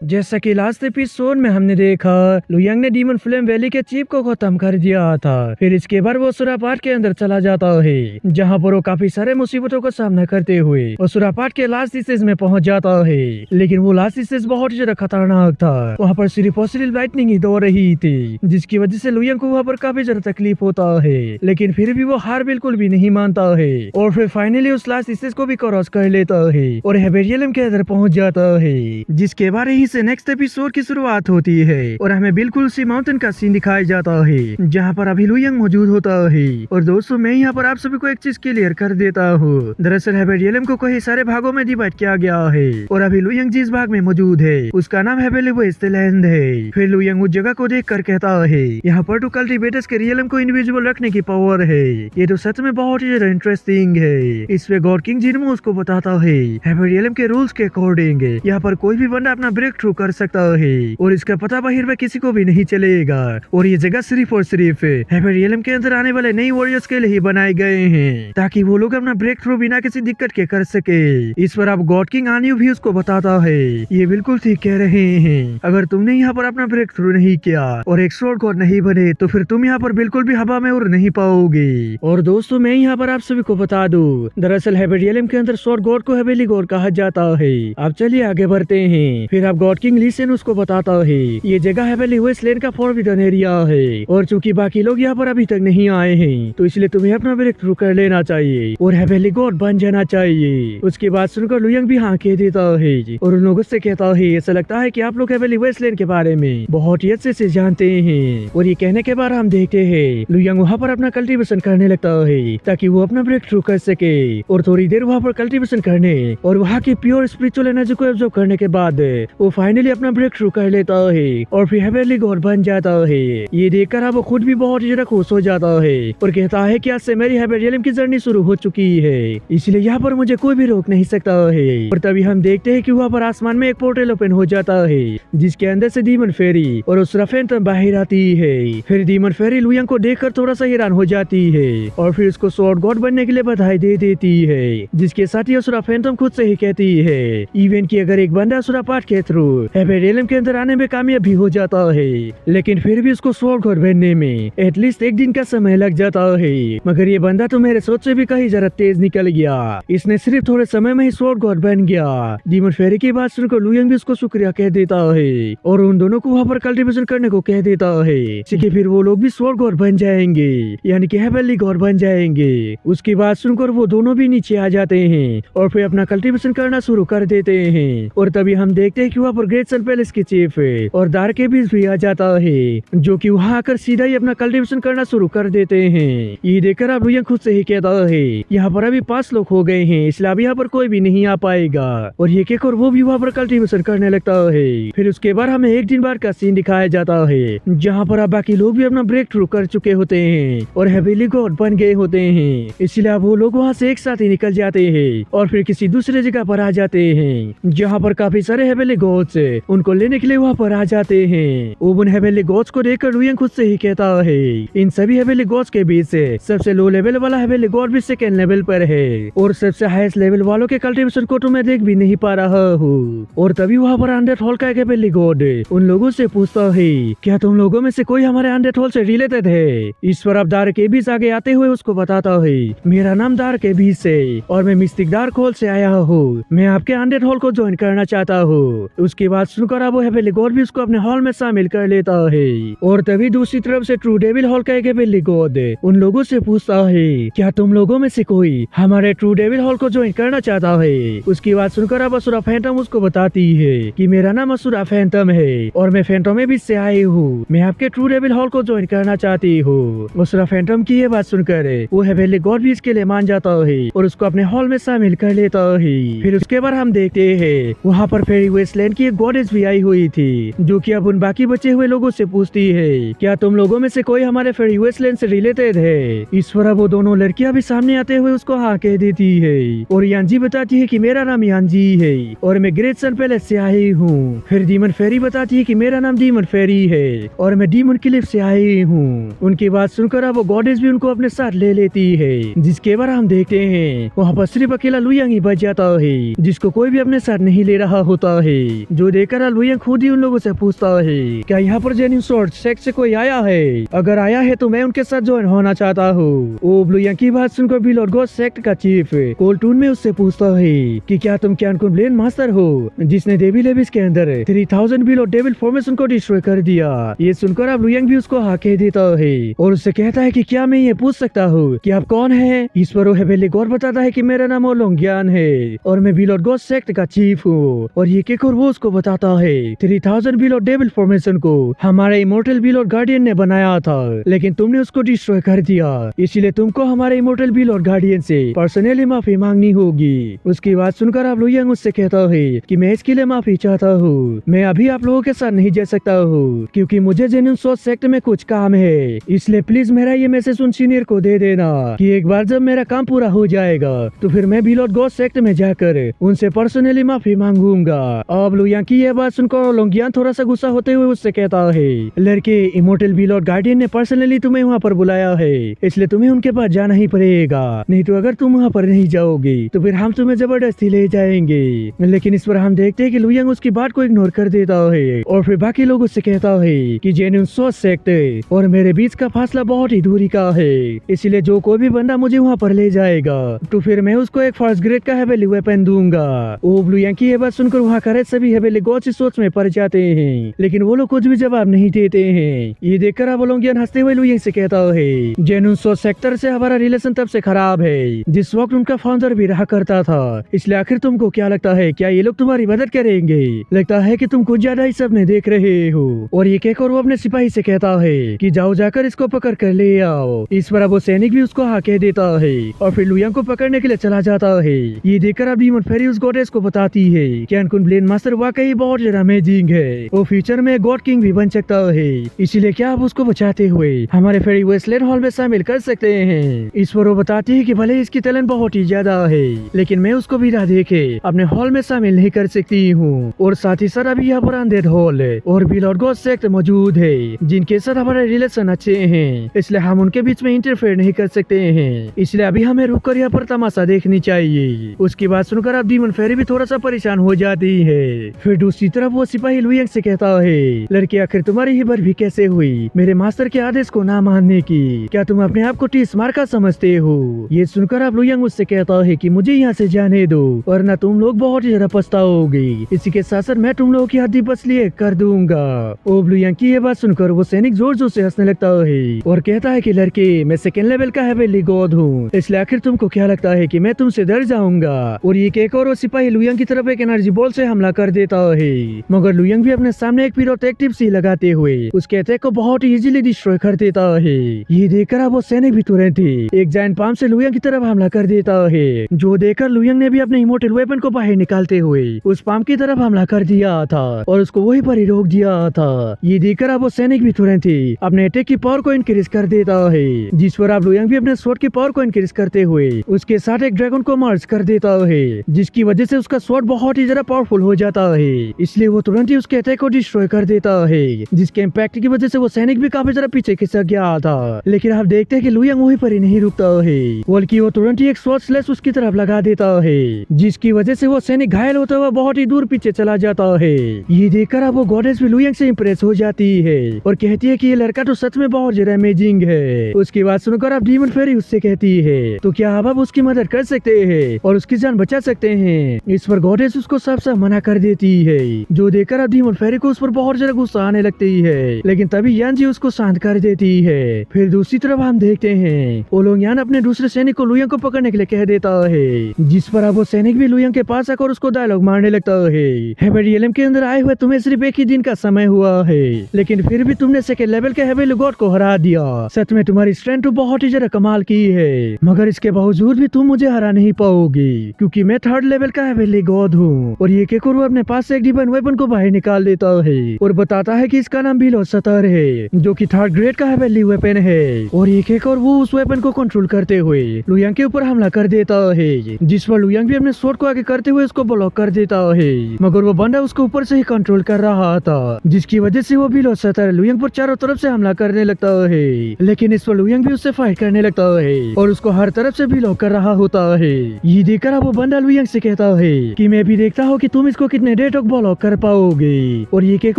जैसा कि last episode में हमने देखा, लुयांग ने डीमन फ्लेम वैली के चीफ को खत्म कर दिया था। फिर इसके बाद वो सुरापाट के अंदर चला जाता है, जहाँ पर वो काफी सारे मुसीबतों का सामना करते हुए वो सुरापाट के लास्ट स्टेज में पहुंच जाता है। लेकिन वो लास्ट स्टेज बहुत ही ज्यादा खतरनाक था। वहाँ पर सिर्फ और सिर्फ लाइटनिंग ही दौड़ रही थी, जिसकी वजह से लुयांग को वहाँ पर काफी ज्यादा तकलीफ होता है। लेकिन फिर भी वो हार बिल्कुल भी नहीं मानता है और फिर फाइनली उस लास्ट स्टेज को भी क्रॉस कर लेता है और हेबेरियम के अंदर पहुंच जाता है, जिसके बाद ही से नेक्स्ट एपिसोड की शुरुआत होती है और हमें बिल्कुल उसी माउंटेन का सीन दिखाया जाता है जहाँ पर अभी लुयांग मौजूद होता है। और दोस्तों, मैं यहाँ पर आप सभी को एक चीज क्लियर कर देता हूँ। दरअसल हेबेरियम को कई सारे भागों में डिवाइड किया गया है और अभी लुयांग जिस भाग में मौजूद है उसका नाम हेबेली वेस्टलैंड है। फिर लुयांग उस जगह को देख कर कहता है, यहाँ पर तो कल्टीवेटर्स के रियलम को इनविजिबल रखने की पावर है। ये तो सच में बहुत ही ज्यादा इंटरेस्टिंग है। इसमें गॉड किंग जिनमो उसको बताता है हेबेरियम के रूल्स के अकॉर्डिंग यहाँ पर कोई भी बंदा अपना ब्रेक थ्रू कर सकता है और इसका पता बाहर में किसी को भी नहीं चलेगा। और ये जगह सिर्फ और सिर्फ हेबेरियम के अंदर आने वाले नई वॉरियर्स के लिए ही बनाए गए हैं, ताकि वो लोग अपना ब्रेक थ्रू बिना किसी दिक्कत के कर सके। इस पर अब गॉड किंग आन्यू भी उसको बताता है, ये बिल्कुल ठीक कह रहे हैं। अगर तुमने यहाँ पर अपना ब्रेक थ्रू नहीं किया और एक स्वॉर्ड गॉड नहीं बने तो फिर तुम यहाँ पर बिल्कुल भी हवा में उड़ नहीं पाओगे। और दोस्तों, मैं यहाँ पर आप सभी को बता दूं, दरअसल हेबेरियम के अंदर स्वॉर्ड गॉड को हेबेली गॉड कहा जाता है। अब चलिए आगे बढ़ते हैं। फिर अब गॉड किंग ली सेन उसको बताता है ये जगह हेबेली वेस्टलैंड का फॉरबिडन एरिया है और चूंकि बाकी लोग यहाँ पर अभी तक नहीं आए हैं तो इसलिए तुम्हें अपना ब्रेक थ्रू कर लेना चाहिए और हेबेली गॉड बन जाना चाहिए। उसकी बात सुनकर लुयांग भी हाँ कह देता है और उन लोगों से कहता है, ऐसा लगता है कि आप लोग हेबेली वेस्टलैंड के बारे में बहुत ही अच्छे से जानते हैं। और ये कहने के बाद हम देखते हैं लुयांग वहाँ पर अपना कल्टीवेशन करने लगता है ताकि वो अपना ब्रेक थ्रू कर सके। और थोड़ी देर वहाँ पर कल्टीवेशन करने और वहाँ की प्योर स्पिरिचुअल एनर्जी को एब्जॉर्ब करने के बाद वो फाइनली अपना ब्रेक थ्रू कर लेता है और फिर हेबेली गॉड बन जाता है। ये देखकर अब वो खुद भी बहुत ज्यादा खुश हो जाता है और कहता है कि आज से मेरी हेबेरियम की जर्नी शुरू हो चुकी है, इसलिए यहाँ पर मुझे कोई भी रोक नहीं सकता है। और तभी हम देखते हैं कि वहाँ पर आसमान में एक पोर्टल ओपन हो जाता है जिसके अंदर से डीमन फेरी और उसरा फैंटम बाहर आती है। फिर डीमन फेरी लुयांग को देखकर थोड़ा सा हैरान हो जाती है और फिर उसको स्वॉर्ड गॉड बनने के लिए बधाई दे देती है, जिसके साथ ही उसरा फैंटम खुद से ही कहती है इवन की अगर एक बंदा उसरा पाठ के थ्रू हेबेरियम के अंदर आने में कामयाब भी हो जाता है लेकिन फिर भी उसको स्वॉर्ड गॉड बनने में एटलीस्ट एक दिन का समय लग जाता है। मगर ये बंदा तो मेरे सोच से भी कहीं जरा तेज निकल गया, इसने सिर्फ थोड़े समय में ही स्वॉर्ड गॉड बन गया। डीमन फेरी की बात सुनकर लुयांग भी उसको शुक्रिया कह देता है और उन दोनों को वहाँ पर कल्टीवेशन करने को कह देता है कि फिर वो लोग भी स्वॉर्ड गॉड बन जाएंगे, यानी कि हेबेली गॉड बन जाएंगे। उसकी बात सुनकर वो दोनों भी नीचे आ जाते हैं और फिर अपना कल्टीवेशन करना शुरू कर देते हैं। और तभी हम देखते हैं कि वहाँ पर ग्रेट सन पैलेस के चीफ और दार के बीच भी आ जाता है, जो कि वहाँ आकर सीधा ही अपना कल्टीवेशन करना शुरू कर देते हैं। ये देखकर अब लुयांग खुद से ही कहता है यहाँ पर अभी 5 लोग हो गए हैं, इसलिए अब यहाँ पर कोई भी नहीं आ पाएगा। और ये कहकर वो भी वहाँ पर कल्टीवेशन करने लगता है। फिर उसके बाद हमें एक दिन बाद का सीन दिखाया जाता है जहाँ पर अब बाकी लोग भी अपना ब्रेक थ्रू कर चुके होते हैं और हेबेली गॉड बन गए होते हैं, इसलिए अब वो लोग वहाँ से एक साथ ही निकल जाते हैं और फिर किसी दूसरे जगह पर आ जाते हैं जहाँ पर काफी सारे हेबेली गॉड्स उनको लेने के लिए वहाँ पर आ जाते हैं। उन हेबेली गॉड्स को देखकर लुयांग खुद से ही कहता है इन सभी हेबेली गॉड्स के बीच से सबसे लो लेवल वाला हेबेली गॉड भी सेकेंड लेवल पर है और सबसे हाईएस्ट लेवल वालों के कल्टीवेशन को तो मैं देख भी नहीं पा रहा हूँ। और तभी वहाँ पर अंडर हॉल का एक हेबेली गॉड उन लोगों से पूछता है क्या तुम लोगों में से कोई हमारे अंडर हॉल से रिलेटेड है। ईश्वर अब दार के बीच आगे आते हुए उसको बताता है मेरा नाम दार के बीच से और मैं मिस्टिक डार्क हॉल से आया हूँ, मैं आपके अंडर हॉल को ज्वाइन करना चाहता हूँ। उसकी बात सुनकर अब वो हेबेली गॉड भी उसको अपने हॉल में शामिल कर लेता है। और तभी दूसरी तरफ से ट्रू डेविल हॉल का एक हेबेली गॉड उन लोगों से पूछता है क्या तुम लोगों में से कोई हमारे ट्रू डेविल हॉल को ज्वाइन करना चाहता है। उसकी बात सुनकर अब असुरा फैंटम उसको बताती है कि मेरा नाम असुरा फैंटम है और मैं फैंटम में भी से आई हूँ, मैं आपके ट्रू डेविल हॉल को ज्वाइन करना चाहती हूँ। असुरा फैंटम की ये बात सुनकर वो हेबेली गॉड भी इसके लिए मान जाता है और उसको अपने हॉल में शामिल कर लेता है। फिर उसके बाद हम देखते हैं वहाँ पर फेरी वेस्टलैंड की एक गॉडेस भी आई हुई थी, जो कि अब उन बाकी बचे हुए लोगों से पूछती है क्या तुम लोगों में से कोई हमारे फेरी वेस्टलैंड से रिलेटेड है। ईश्वर वो दोनों लड़कियां भी सामने आते हुए उसको हाँ कह देती है और यांजी बताती है कि मेरा नाम यांजी है और मैं ग्रेट सन पैलेस से आई हूँ। फिर डीमन फेरी बताती है कि मेरा नाम डीमन फेरी है और मैं डीमन क्लिफ से आई हूँ। उनकी बात सुनकर अब वो गॉडेस भी उनको अपने साथ ले लेती है, जिसके बाद हम देखते हैं वहाँ पर सिर्फ अकेला लुयांग ही बच जाता है जिसको कोई भी अपने साथ नहीं ले रहा होता है। जो देखकर लुयंग खुद ही उन लोगों से पूछता है क्या यहाँ पर जेन्युइन स्वॉर्ड सेक्ट से कोई आया है, अगर आया है तो मैं उनके साथ ज्वाइन होना चाहता हूँ। ओ लुयंग की बात सुनकर भी लॉर्ड गॉड सेक्ट का चीफ कोल्टून में उससे पूछता है कि क्या तुम कैनकुन ब्लेन मास्टर हो जिसने डेविल एबिस के अंदर 3000 बिलो डेविल फॉर्मेशन को डिस्ट्रॉय कर दिया। ये सुनकर अब लुयंग भी उसको हाँ कह देता है और उससे कहता है कि क्या मैं ये पूछ सकता हूँ कि आप कौन है। इस पर वो हेवेली गॉड बताता है कि मेरा नाम ओलोंगियान है और मैं बिलोड गॉड सेक्ट का चीफ हूँ। और ये कहकर वो उसको बताता है 3000 बिलोड डेविल फॉर्मेशन को हमारे इमोर्टल बिलोड गार्डियन ने बनाया था, लेकिन तुमने उसको डिस्ट्रॉय कर दिया, इसलिए तुमको हमारे इमोर्टल बिलोड गार्डियन से पर्सनली माफी मांगनी होगी। उसकी बात सुनकर अब लुयंग उससे कहता है कि मैं इसके लिए माफी चाहता हूँ, मैं अभी आप लोगों के साथ नहीं जा सकता हूँ क्योंकि मुझे जेन्युइन सोच सेक्ट में कुछ काम है, इसलिए प्लीज मेरा ये मैसेज उन सीनियर को दे देना कि एक बार जब मेरा काम पूरा हो जाएगा तो फिर मैं बिलोड गॉड सेक्ट में जाकर उनसे पर्सनली माफी मांगूंगा। अब लुयंग की ये बात सुनकर लोंगियान थोड़ा सा गुस्सा होते हुए उससे कहता है लड़के इमोर्टल बिलोड गार्डियन ने पर्सनली तुम्हें वहाँ पर बुलाया है, इसलिए तुम्हें उनके पास जाना ही पड़ेगा, नहीं तो अगर तुम वहाँ पर नहीं जाओगे तो फिर हम तुम्हें जबरदस्ती ले जाएंगे। लेकिन इस पर हम देखते हैं कि लुयंग उसकी बात को इग्नोर कर देता है और फिर बाकी लोग उससे कहता है कि जेन्युइन सोच सेक्ट और मेरे बीच का फासला बहुत ही दूरी का है, इसलिए जो कोई भी बंदा मुझे वहाँ पर ले जाएगा तो फिर मैं उसको एक फर्स्ट ग्रेड का हेवेली वेपन दूंगा। ओ लुयंग की ये बात सुनकर वहाँ करे सभी हेवेली गॉड की सोच में पड़ जाते हैं, लेकिन वो लोग कुछ भी जवाब नहीं देते हैं। ये देखकर अब लोंगियान हंसते हुए लुयंग से कहता है जेन्युइन सोच सेक्टर से हमारा रिलेशन तब से खराब है जिस वक्त उनका फाउंडर भी रहा करता था, इसलिए आखिर तुमको क्या लगता है क्या ये लोग तुम्हारी मदद करेंगे? लगता है कि तुम कुछ ज्यादा ही सपने देख रहे हो। और ये कहकर वो अपने सिपाही से कहता है कि जाओ जाकर इसको पकड़ कर ले आओ। इस पर अब वो सैनिक भी उसको हाँ कह देता है और फिर लुयंग को पकड़ने के लिए चला जाता है। ये देखकर अब डीमन फेरी उस गॉडेस को बताती है कि कैनकुन ब्लेन मास्टर वाकई बहुत ज्यादा अमेजिंग है, वो फ्यूचर में गॉड किंग भी बन सकता है, इसीलिए क्या आप उसको बचाते हुए हमारे फेरी वेस्टलैंड हॉल में शामिल कर सकते हैं। इस पर वो बताती है कि भले इसकी टैलेंट बहुत ही ज्यादा है लेकिन मैं उसको बिना देखे अपने हॉल में शामिल नहीं कर सकती हूँ। और साथ ही साथ अभी यहाँ पर अनडेड हॉल और बिलोड गॉड सेक्ट मौजूद है जिनके साथ हमारे रिलेशन अच्छे हैं, इसलिए हम उनके बीच में इंटरफेयर नहीं कर सकते हैं, इसलिए अभी हमें रुक कर यहाँ पर तमाशा देखनी चाहिए। उसकी बात सुनकर अब डीमन फेरी भी थोड़ा सा परेशान हो जाती है। फिर दूसरी तरफ वो सिपाही लुयंग से कहता है लड़की आखिर तुम्हारी हिम्मत भी कैसे हुई मेरे मास्टर के आदेश को ना मानने की, क्या तुम अपने आप को टीस मार का समझते हो? ये सुनकर अब लुयंग उससे कहता है कि मुझे यहाँ से जाने दो वरना तुम लोग बहुत ज्यादा पछताओगे, इसी के साथ साथ मैं तुम लोगों की हड्डी पसली कर दूंगा। ओ लुयंग की ये बात सुनकर वो सैनिक जोर जोर से हंसने लगता है और कहता है कि लड़के मैं सेकंड लेवल का हेवेली गॉड हूँ, इसलिए आखिर तुमको क्या लगता है कि मैं तुमसे डर जाऊंगा? और ये कहकर और वो सिपाही लुयंग की तरफ एक एनर्जी बॉल से हमला कर देता है, मगर लुयंग भी अपने सामने एक पिरोटेक्टिव सी लगाते हुए उसके अटैक को बहुत ही इजीली डिस्ट्रॉय कर देता है। ये देखकर अब वो सैनिक भी तुरंत ही एक जायंट पाम से लुयंग की तरफ हमला कर देता है, जो देखकर लुयंग ने भी अपने इमोर्टल वेपन को बाहर निकालते हुए उस पाम की तरफ हमला कर दिया था और उसको वहीं पर ही रोक दिया था। ये देखकर अब वो सैनिक भी तुरंत ही अपने अटैक की पावर को इंक्रीज कर देता है, जिस पर अब लुयंग भी अपने स्वॉर्ड की पावर को इंक्रीज करते हुए उसके साथ एक ड्रैगन को मर्ज कर देता है, जिसकी वजह से उसका स्वॉर्ड बहुत ही ज्यादा पावरफुल हो जाता है, इसलिए वो तुरंत ही उसके अटैक को डिस्ट्रॉय कर देता है, जिसके इम्पैक्ट की वजह से वो सैनिक भी काफी ज्यादा पीछे खिसक गया था। लेकिन आप देखते हैं कि लुयंग वहीं पर ही नहीं रुकता है, बल्कि वो तुरंत ही एक स्वॉर्ड स्लैश उसकी तरफ लगा देता है, जिसकी वजह से वो सैनिक घायल होता हुआ बहुत ही दूर पीछे चला जाता है। ये देखकर अब वो गॉडेस भी लुयंग से इम्प्रेस हो जाती है और कहती है कि ये लड़का तो सच में बहुत ज्यादा अमेजिंग है। उसकी बात सुनकर अब डीमन फेरी उससे कहती है तो क्या आप उसकी मदद कर सकते हैं और उसकी जान बचा सकते हैं? इस पर गॉडेस उसको साफ साफ मना कर देती है, जो देखकर अब डीमन फेरी को उस पर बहुत ज्यादा गुस्सा आने लगती है, लेकिन तभी यान जी उसको शांत कर देती है। फिर दूसरी तरफ हम देखते हैं ओलोंगियान अपने दूसरे सैनिक को लुयंग को पकड़ने के लिए कह देता है, जिस पर अब वो सैनिक भी लुयंग के पास आकर उसको डायलॉग मारने लगता है। हेवेलियम के अंदर आए हुए तुम्हें सिर्फ एक ही दिन का समय हुआ है, लेकिन फिर भी तुमने सेकंड लेवल के हेवेली गॉड को हरा दिया। सच में तुम्हारी स्ट्रेंथ तो बहुत ही ज्यादा कमाल की है, मगर इसके बावजूद भी तुम मुझे हरा नहीं पाओगे क्योंकि मैं थर्ड लेवल का हेवेली गॉड हूँ। और ये कहकर वो अपने पास से एक डिवाइन वेपन को बाहर निकाल देता है और बताता है कि इसका नाम बिलो सतर है, जो कि थर्ड ग्रेड का हेवेली वेपन है। और ये कहकर वो उस वेपन को कंट्रोल करते हुए लुयंग के ऊपर हमला कर देता है, जिस पर लुयंग भी अपने स्वॉर्ड को आगे करते हुए उसको ब्लॉक कर देता है, मगर वो बंदा उसको ऊपर से ही कंट्रोल कर रहा था, जिसकी वजह से वो बिलो सतर लुयंग पर चारों तरफ से हमला करने लगता है। लेकिन इस पर लुयंग भी उससे फाइट करने लगता है और उसको हर तरफ से ब्लॉक कर रहा होता है। ये देखकर वो बंदा लुयंग से कहता है कि मैं भी देखता हूँ कि तुम इसको कितने अपने डेट को ब्लॉक कर पाओगे। और ये केक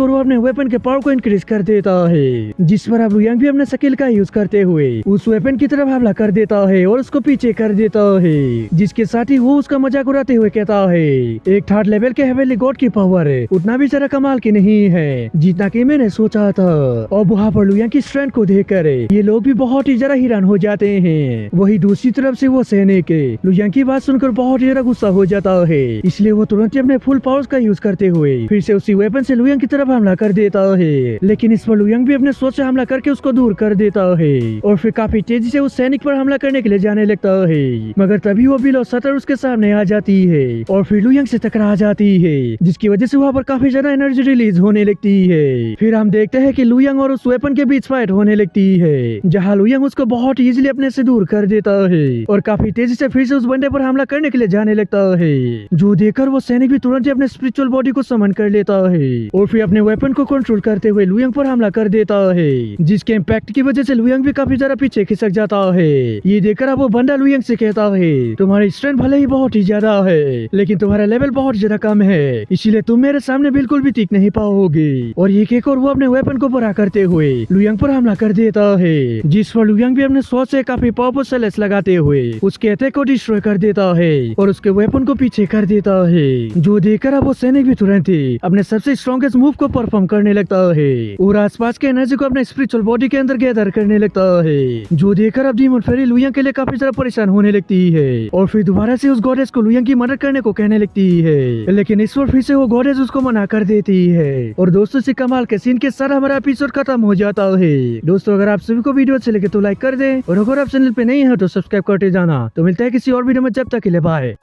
और वो अपने वेपन के पावर को इंक्रीज कर देता है, जिस पर अब लू यांग भी अपने स्किल का यूज करते हुए उस वेपन की तरफ हमला कर देता है और उसको पीछे कर देता है, जिसके साथ ही वो उसका मजाक उड़ाते हुए कहता है एक थर्ड लेवल के हेवनली गॉड की पावर उतना भी जरा कमाल की नहीं है जितना कि मैंने सोचा था। और वहाँ पर लू यांग की स्ट्रेंथ को देखकर ये लोग भी बहुत ही जरा हैरान हो जाते हैं। वही दूसरी तरफ से वो सैनिक लू यांग की बात सुनकर बहुत ही जरा गुस्सा हो जाता है, इसलिए वो तुरंत ही अपने फुल पावर्स का यूज करते हुए फिर से उसी वेपन से लू यांग की तरफ हमला कर देता है। लेकिन इस पर लू यांग भी अपने सोच से हमला करके उसको दूर कर देता है और फिर काफी तेजी से उस सैनिक पर हमला करने के लिए जाने लगता है। मगर तभी वो बिलो सटर उसके सामने आ जाती है और फिर लू यांग से टकरा जाती है, जिसकी वजह से वहाँ पर काफी ज्यादा एनर्जी रिलीज होने लगती है। फिर हम देखते हैं कि लू यांग और उस वेपन के बीच फाइट होने लगती है, जहाँ लू यांग उसको बहुत इजीली अपने से दूर कर देता है और काफी तेजी से फिर से उस बंदे पर हमला करने के लिए जाने लगता है, जो देखकर वो सैनिक भी तुरंत ही अपने स्पिरिचुअल बॉडी को समन कर लेता है और फिर अपने वेपन को कंट्रोल करते हुए लू यांग पर हमला कर देता है, जिसके इम्पैक्ट की वजह से लू यांग भी काफी ज्यादा पीछे खिसक जाता है। ये देखकर अब वो बंदा लू यांग से कहता है तुम्हारी स्ट्रेंथ भले ही बहुत ही ज्यादा है लेकिन तुम्हारा लेवल बहुत ज्यादा कम है, इसीलिए तुम मेरे सामने बिल्कुल भी टिक नहीं पाओगे। और ये केक और वो अपने वेपन को बड़ा करते हुए लू यांग पर हमला कर देता है, जिस पर लू यांग भी अपने स्वॉर्ड से काफी पावरफुल स्लैश लगाते हुए उसके अटैक को डिस्ट्रॉय कर देता है और उसके वेपन को पीछे कर देता है, जो देखकर अब वो सैनिक भी तुरंत ही अपने सबसे स्ट्रॉन्गेस्ट मूव को परफॉर्म करने लगता है और आसपास के एनर्जी को अपने स्पिरिचुअल बॉडी के अंदर गैदर करने लगता है, जो देखकर अब डीमन फेरी लू यांग के लिए काफी ज्यादा परेशान होने लगती है और फिर दोबारा से उस गॉडेस को लू यांग की मदद करने को कहने लगती है। लेकिन इस बार फिर से वो गॉडेस उसको मना कर देती है और दोस्तों से कमाल के सीन के साथ हमारा एपिसोड खत्म हो जाता है। दोस्तों अगर आप सभी को वीडियो अच्छे लगे तो लाइक कर दे और अगर आप चैनल पे नहीं है तो सब्सक्राइब करते जाना। तो मिलता है किसी और वीडियो में, जब तक के लिए बाय।